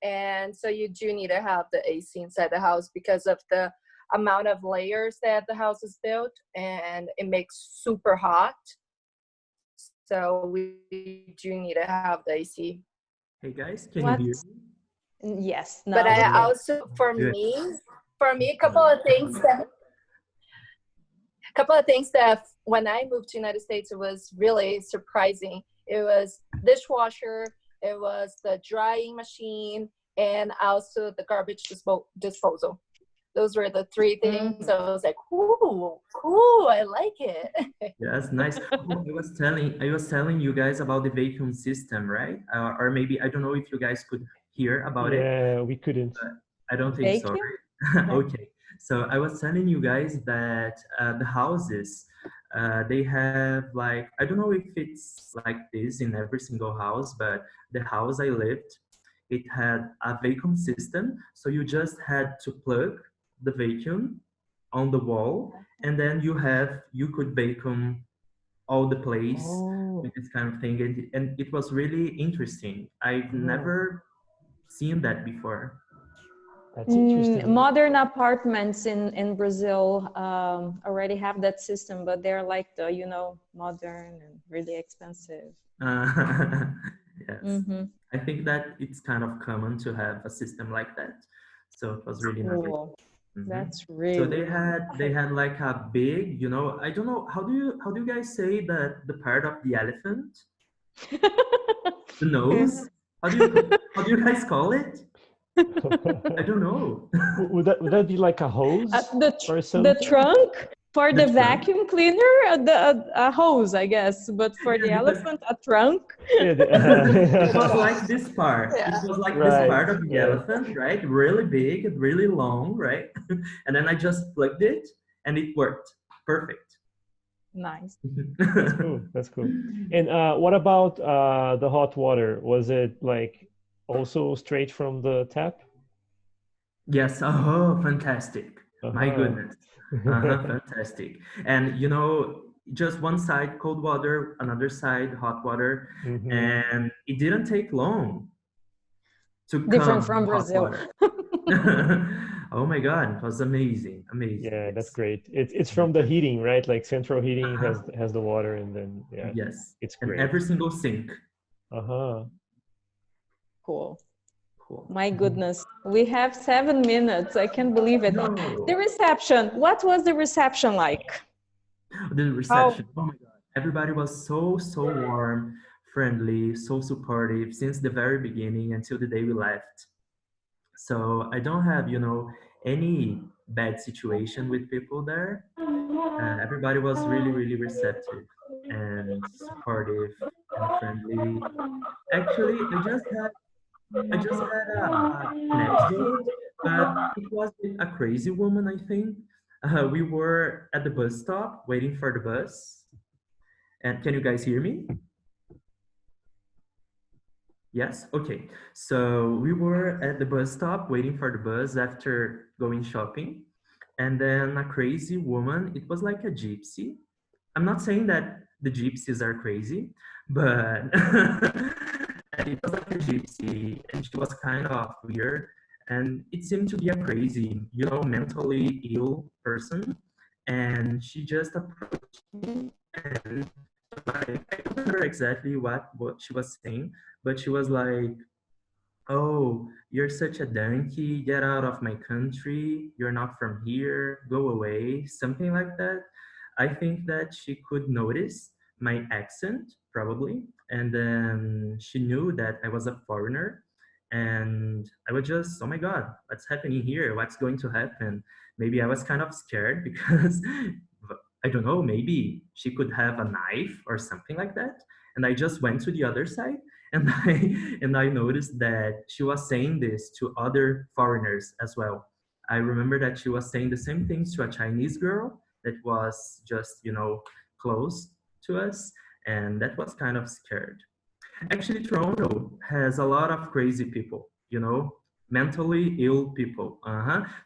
And so you do need to have the AC inside the house because of the amount of layers that the house is built, and it makes super hot. So we do need to have the AC. Hey guys, can you hear me? Yes. But I also, for me, a couple of things that when I moved to the United States, it was really surprising. It was dishwasher, it was the drying machine, and also the garbage disposal. Those were the three things. I was like, ooh, cool, I like it. Yes, nice. Oh, I was telling you guys about the vacuum system, right? Or maybe I don't know if you guys could hear about it. Yeah, we couldn't. I don't think so. Vacuum? Right? Okay. So I was telling you guys that the houses, they have like, I don't know if it's like this in every single house, but the house I lived, it had a vacuum system. So you just had to plug the vacuum on the wall, and then you could vacuum all the place Oh, with this kind of thing, and it was really interesting. I've never seen that before. that's interesting. Modern apartments in Brazil already have that system, but they're like the, you know, modern and really expensive. Yes, I think that it's kind of common to have a system like that. So it was really nice. Cool. That's So really they had like a big, you know, I don't know, how do you guys say that the part of the elephant, the nose? How do you guys call it? I don't know. Would that be like a hose or something? the trunk for the trunk. vacuum cleaner, a hose, I guess, but for the elephant, a trunk. It was like this part. Yeah. It was like Right, this part of the yeah. elephant, right? Really big, really long, right? And then I just plugged it and it worked. Perfect. Nice. That's cool. That's cool. And what about the hot water? Was it like also straight from the tap? Yes. Oh, fantastic. My goodness. Fantastic. And you know, just one side cold water, another side hot water, and it didn't take long to Different come from hot Brazil. water. Oh my God, it was amazing, amazing. Yeah, that's great. It's from the heating, right? Like central heating has the water, and then yeah, Yes, it's and great. every single sink. Cool. Cool. My goodness, we have 7 minutes. I can't believe it. No. The reception. What was the reception like? The reception. Oh my God, everybody was so warm, friendly, so supportive since the very beginning until the day we left. So I don't have, you know, any bad situation with people there. Everybody was really receptive and supportive and friendly. Actually, I just had an episode, but it was with a crazy woman, I think. We were at the bus stop waiting for the bus. And can you guys hear me? Yes? Okay. So we were at the bus stop waiting for the bus after going shopping. And then a crazy woman, it was like a gypsy. I'm not saying that the gypsies are crazy, but it was like a gypsy and she was kind of weird. And it seemed to be a crazy, you know, mentally ill person. And she just approached me and like, I don't remember exactly what she was saying, but she was like, "Oh, you're such a donkey. Get out of my country. You're not from here. Go away." Something like that. I think that she could notice my accent, probably. And then she knew that I was a foreigner. And I was just, oh my God, what's happening here? What's going to happen? Maybe I was kind of scared because I don't know, maybe she could have a knife or something like that. And I just went to the other side and I noticed that she was saying this to other foreigners as well. I remember that she was saying the same things to a Chinese girl that was just, you know, close to us, and that was kind of scared. Actually, Toronto has a lot of crazy people, you know, mentally ill people.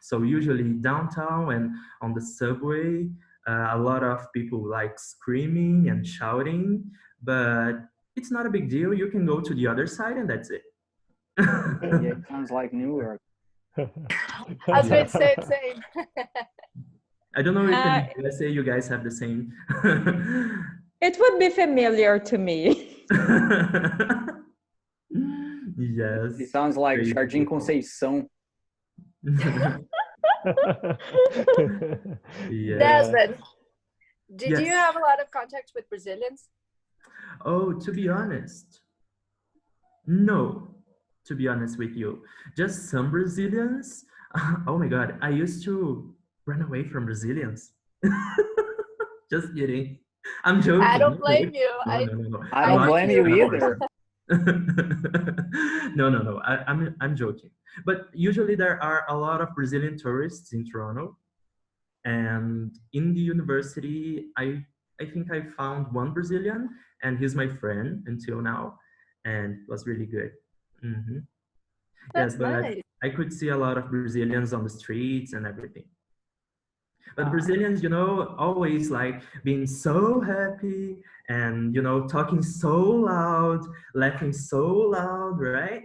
So usually downtown and on the subway, a lot of people like screaming and shouting, but it's not a big deal. You can go to the other side and that's it. Yeah, it sounds like New York. I was going to say the same. I don't know if in the USA you guys have the same. It would be familiar to me. Yes. It sounds like Crazy Jardim people. Conceição. Yeah. Desmond, did you Yes. have a lot of contact with Brazilians? Oh, to be honest, No, to be honest with you, just some Brazilians. Oh my God, I used to run away from Brazilians. Just kidding. I'm I joking. don't I'm blame joking. you. No, no, no, no. I I'm I don't not do blame this you too. kind of either. person. No, no, no. I'm joking. But usually there are a lot of Brazilian tourists in Toronto, and in the university, I think I found one Brazilian, and he's my friend until now, and it was really good. Hmm. Yes, That's but nice. I could see a lot of Brazilians on the streets and everything. But Wow. Brazilians, always like being so happy and, talking so loud, laughing so loud, right?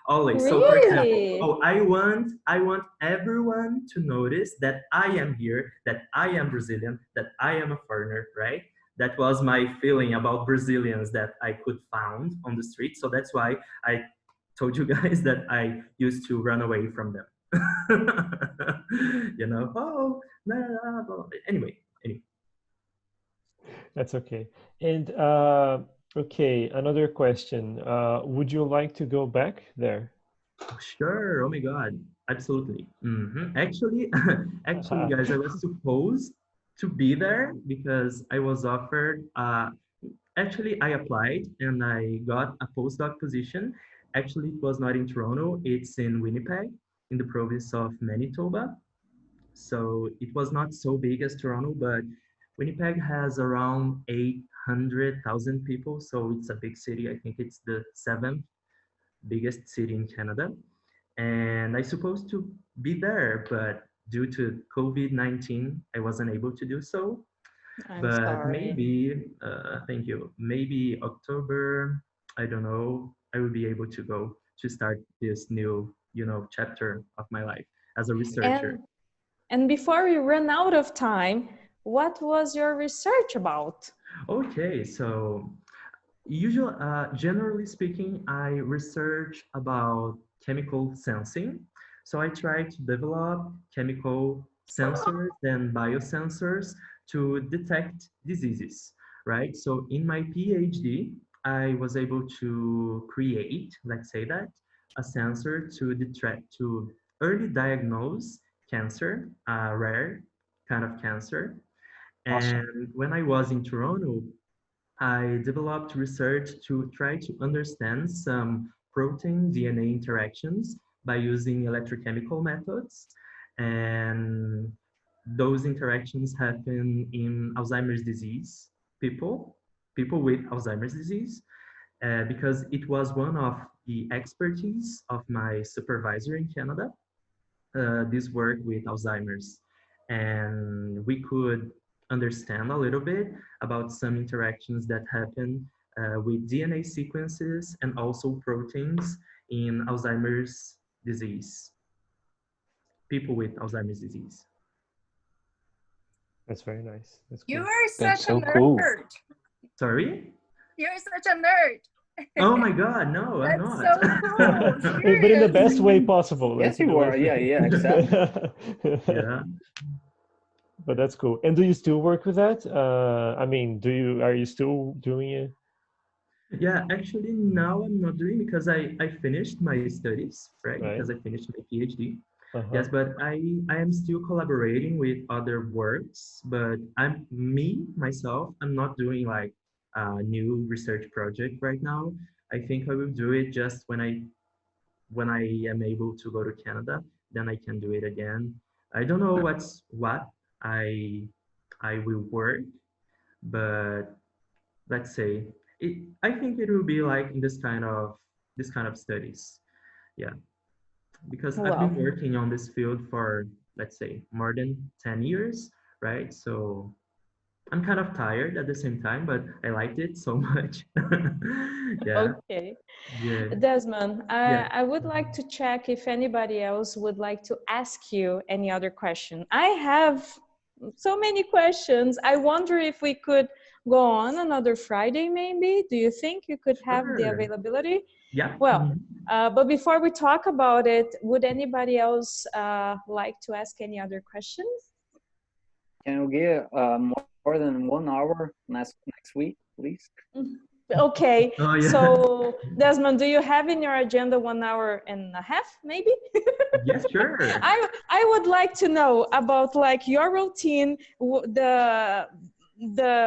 Always. So for example, Really? oh, I want everyone to notice that I am here, that I am Brazilian, that I am a foreigner, right? That was my feeling about Brazilians that I could found on the street. So that's why I told you guys that I used to run away from them. Oh, blah, blah, blah. Anyway. That's okay. And okay, another question. Would you like to go back there? Sure. Oh my God. Absolutely. Actually, actually, guys, I was supposed to be there because I was offered. Actually, I applied and I got a postdoc position. Actually, it was not in Toronto. It's in Winnipeg, in the province of Manitoba. So it was not so big as Toronto, but Winnipeg has around 800,000 people. So it's a big city. I think it's the seventh biggest city in Canada. And I supposed to be there, but due to COVID-19, I wasn't able to do so. I'm But sorry. maybe, thank you, maybe October, I don't know, I will be able to go to start this new, chapter of my life as a researcher. And before we run out of time, what was your research about? Okay, so generally speaking, I research about chemical sensing. So I try to develop chemical sensors and biosensors to detect diseases, right? So in my PhD, I was able to create, let's say that, a sensor to detect, to early diagnose cancer, a rare kind of cancer. Awesome. And when I was in Toronto, I developed research to try to understand some protein DNA interactions by using electrochemical methods. And those interactions happen in Alzheimer's disease people, people with Alzheimer's disease, because it was one of the expertise of my supervisor in Canada, this work with Alzheimer's. And we could understand a little bit about some interactions that happen with DNA sequences and also proteins in Alzheimer's disease, people with Alzheimer's disease. That's very nice. That's You cool. are That's such a so cool. nerd. Sorry? You're such a nerd. Oh my God, no, I'm That's not. so cool. But in the best way Seriously. possible. Like Yes, in the you way. are. Yeah, exactly. Yeah. But that's cool. And do you still work with that? I mean, are you still doing it? Yeah, actually now I'm not doing because I finished my studies, right? Because Right. I finished my PhD. Uh-huh. Yes, but I am still collaborating with other works, but myself, I'm not doing like a new research project right now. I think I will do it just when I am able to go to Canada, then I can do it again. I don't know what I I will work, but let's say I think it will be like in this kind of studies. Yeah, because I've been Well, working on this field for, let's say, more than 10 years, right? So I'm kind of tired at the same time, but I liked it so much. Yeah, okay. yeah, Desmond, yeah. I would like to check if anybody else would like to ask you any other question. I have so many questions. I wonder if we could go on another Friday, maybe. Do you think you could have the Sure. availability? Yeah. Well, but before we talk about it, would anybody else like to ask any other questions? Can you give more than 1 hour next week, please? Okay, Oh yeah. so Desmond, do you have in your agenda 1.5 hours, maybe? Yes, sure. I would like to know about like your routine, the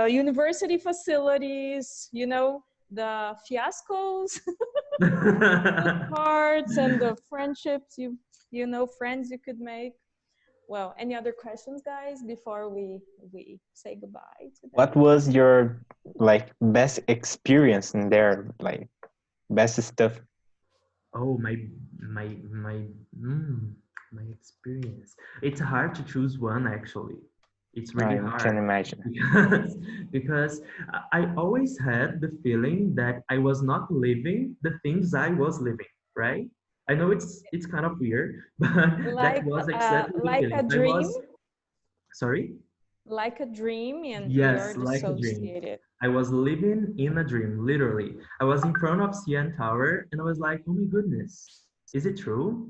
university facilities, you know, the fiascos, good parts, and the friendships you know, friends you could make. Well, any other questions, guys, before we say goodbye to them? What was your like best experience in there? Like best stuff? Oh, my my experience. It's hard to choose one actually. It's really I can hard imagine. because I always had the feeling that I was not living the things I was living, right? I know it's kind of weird, but that was exactly the Like a feeling. I dream, was sorry? like a dream, and you're Yes, like a dream. dissociated. I was living in a dream, literally. I was in front of CN Tower and I was like, oh my goodness, is it true?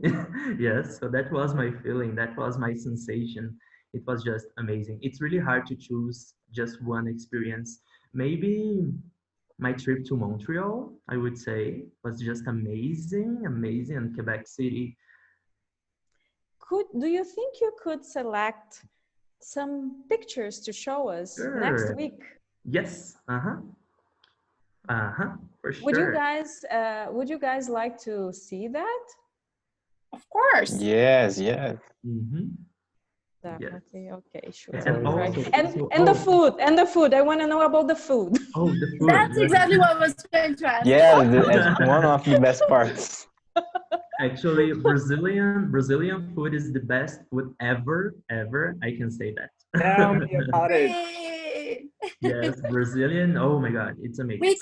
Yes, so that was my feeling. That was my sensation. It was just amazing. It's really hard to choose just one experience. Maybe my trip to Montreal, I would say, was just amazing, amazing, and Quebec City. Do you think you could select some pictures to show us next Sure. week? Yes. Uh-huh. Uh-huh. For Would you sure. guys like to see that? Of course. Yes, yes. Mm-hmm. Yes. Definitely. Okay, sure. It's And always Right. also, And the food. I want to know about the food. oh, the food. That's exactly what I was going to ask. Yeah, it's one of the best parts. Actually, Brazilian food is the best food ever. I can say that. Tell me about it. Yay! Yes, Brazilian. Oh my God, it's amazing.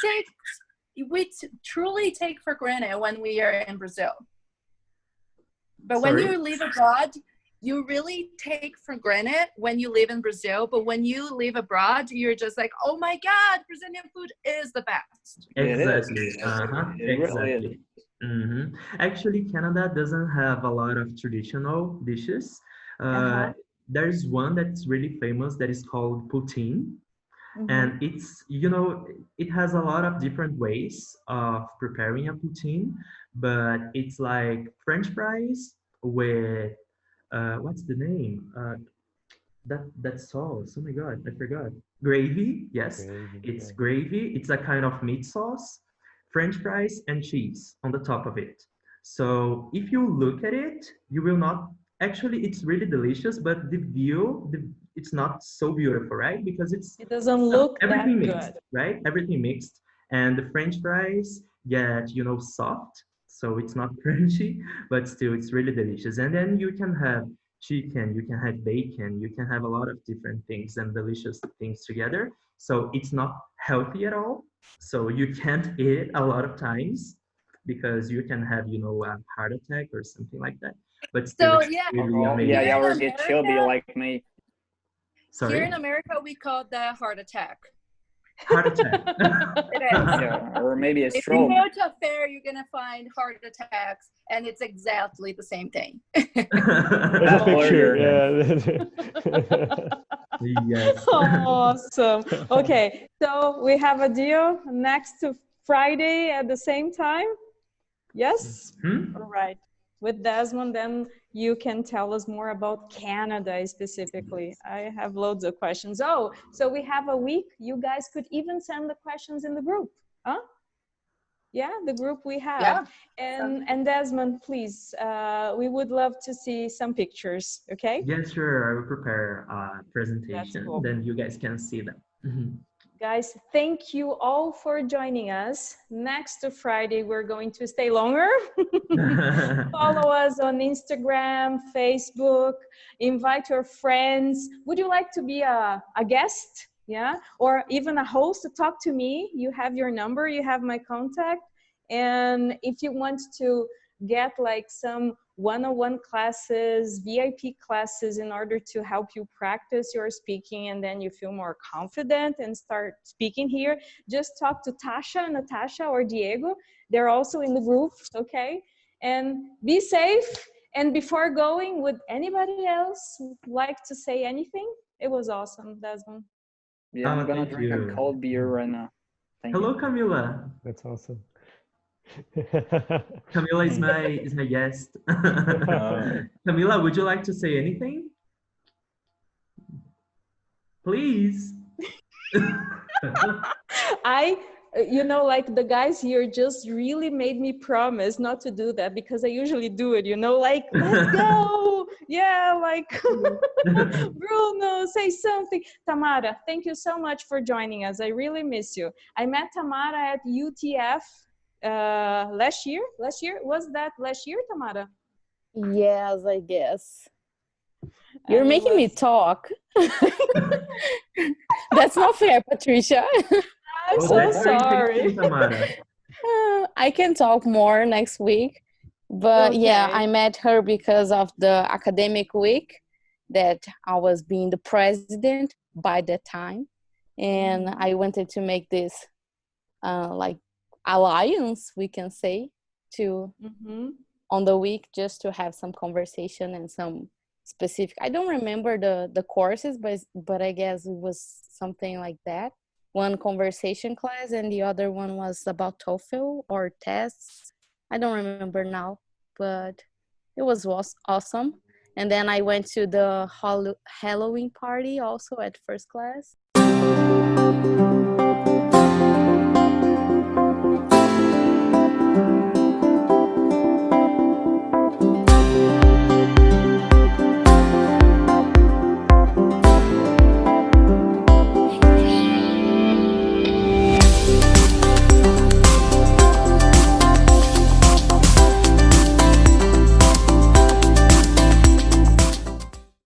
we truly take for granted when we are in Brazil. But when Sorry? you live abroad, you really take for granted when you live in Brazil. But when you live abroad, you're just like, oh my God, Brazilian food is the best. Exactly. It is. Uh-huh. It really is. Exactly. Mm-hmm. Actually, Canada doesn't have a lot of traditional dishes. Uh-huh. There's one that's really famous that is called poutine. Mhm. And it's, you know, it has a lot of different ways of preparing a poutine, but it's like French fries with, what's the name? That sauce. Oh my God, I forgot. Gravy. Yes, gravy. it's Yeah. gravy. It's a kind of meat sauce, French fries, and cheese on the top of it. So if you look at it, you will not. Actually, it's really delicious, but the view, it's not so beautiful, right? Because it's It doesn't look everything that mixed, good. right? Everything mixed, and the French fries get, you know, soft, so it's not crunchy, but still it's really delicious. And then you can have chicken, you can have bacon, you can have a lot of different things and delicious things together. So it's not healthy at all. So you can't eat it a lot of times because you can have, you know, a heart attack or something like that. But still, So it's yeah, really Oh, yeah, amazing. yeah, here or in get chubby America, like me. Sorry, we call that heart attack. heart attack. It is. Yeah, or maybe a If you stroke. go to a fair, you're gonna find heart attacks, and it's exactly the same thing. There's a picture. Yeah. Yeah. Yes. Awesome. Okay, so we have a deal next to Friday at the same time. Yes? Hmm? All right. With Desmond, then you can tell us more about Canada specifically. I have loads of questions. Oh, so we have a week. You guys could even send the questions in the group. Huh? Yeah, the group we have. And Desmond, please, we would love to see some pictures, okay? Yes, sure. I will prepare a That's presentation, cool. then you guys can see them. Mhm. Guys, thank you all for joining us. Next Friday, we're going to stay longer. Follow us on Instagram, Facebook, invite your friends. Would you like to be a guest? Yeah, or even a host to talk to me? You have your number, you have my contact. And if you want to get like some one-on-one classes, VIP classes in order to help you practice your speaking and then you feel more confident and start speaking here, just talk to Tasha, Natasha, or Diego. They're also in the group, okay? And be safe. And before going, would anybody else like to say anything? It was awesome, Desmond. Yeah, I'm Oh, gonna thank drink a you. cold beer right now. Thank Hello, you. Camila. That's awesome. Camila is my guest. Camila, would you like to say anything? Please. You know, like the guys here just really made me promise not to do that because I usually do it, you know, like, let's go. Yeah, like, Bruno, say something. Tamara, thank you so much for joining us. I really miss you. I met Tamara at UTF last year. Was that last year, Tamara? Yes, I guess. You're making me talk. That's not fair, Patricia. I'm so sorry. Tamara. I can talk more next week. But yeah, I met her because of the academic week that I was being the president by that time. And I wanted to make this like alliance, we can say, to on the week just to have some conversation and some specific. I don't remember the courses, but I guess it was something like that. One conversation class and the other one was about TOEFL or tests. I don't remember now, but it was awesome. And then I went to the Halloween party also at first class.